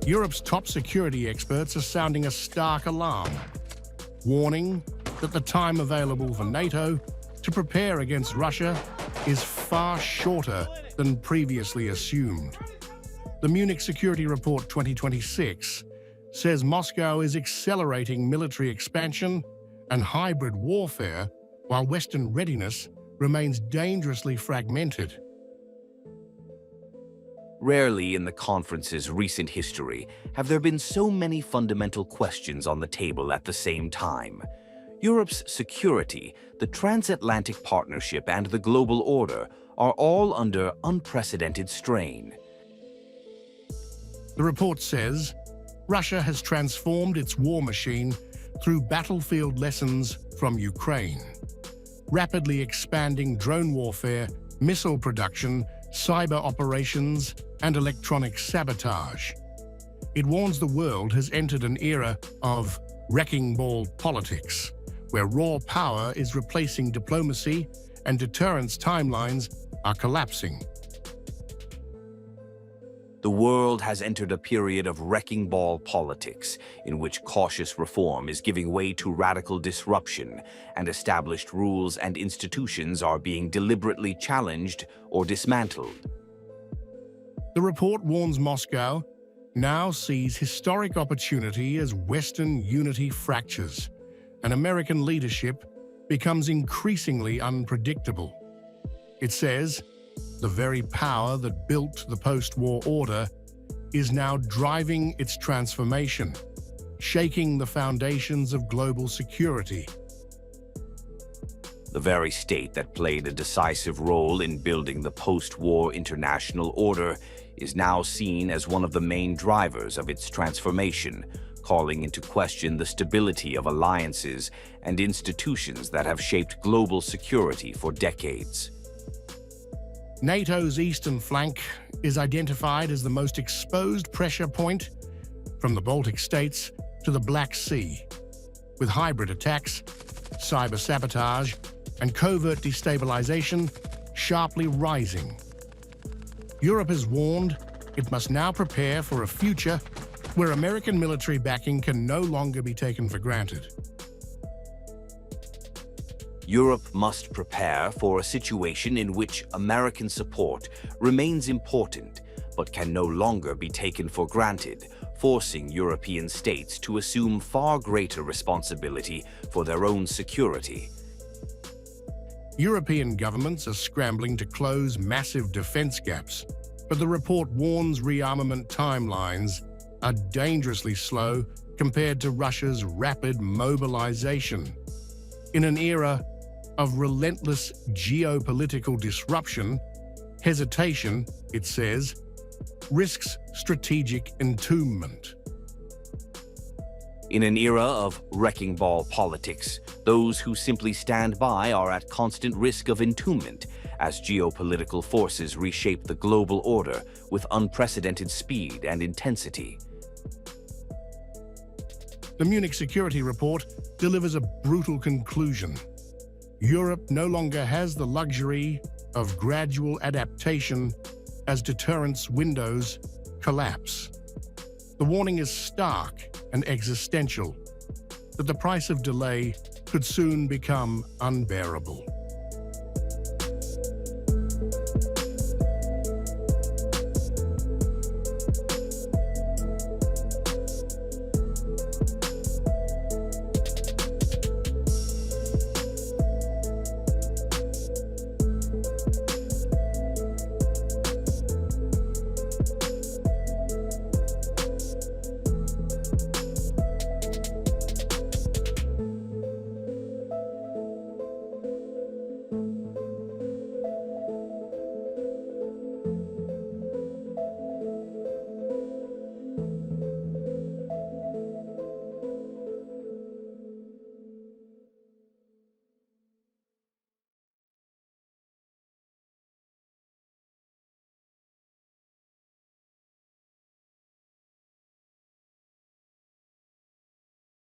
Europe's top security experts are sounding a stark alarm, warning that the time available for NATO to prepare against Russia is far shorter than previously assumed. The Munich Security Report 2026 says Moscow is accelerating military expansion and hybrid warfare, while Western readiness remains dangerously fragmented. Rarely in the conference's recent history have there been so many fundamental questions on the table at the same time. Europe's security, the transatlantic partnership, and the global order are all under unprecedented strain. The report says Russia has transformed its war machine through battlefield lessons from Ukraine, rapidly expanding drone warfare, missile production, cyber operations, and electronic sabotage. It warns the world has entered an era of wrecking ball politics, where raw power is replacing diplomacy and deterrence timelines are collapsing. The world has entered a period of wrecking ball politics, in which cautious reform is giving way to radical disruption, and established rules and institutions are being deliberately challenged or dismantled. The report warns Moscow now sees historic opportunity as Western unity fractures, and American leadership becomes increasingly unpredictable. It says, the very power that built the post-war order is now driving its transformation, shaking the foundations of global security. The very state that played a decisive role in building the post-war international order is now seen as one of the main drivers of its transformation, calling into question the stability of alliances and institutions that have shaped global security for decades. NATO's eastern flank is identified as the most exposed pressure point, from the Baltic states to the Black Sea, with hybrid attacks, cyber sabotage, and covert destabilization sharply rising. Europe has warned it must now prepare for a future where American military backing can no longer be taken for granted. Europe must prepare for a situation in which American support remains important but can no longer be taken for granted, forcing European states to assume far greater responsibility for their own security. European governments are scrambling to close massive defense gaps, but the report warns rearmament timelines are dangerously slow compared to Russia's rapid mobilization. In an era of relentless geopolitical disruption, hesitation, it says, risks strategic entombment. In an era of wrecking ball politics, those who simply stand by are at constant risk of entombment as geopolitical forces reshape the global order with unprecedented speed and intensity. The Munich Security Report delivers a brutal conclusion. Europe no longer has the luxury of gradual adaptation as deterrence windows collapse. The warning is stark and existential that the price of delay could soon become unbearable.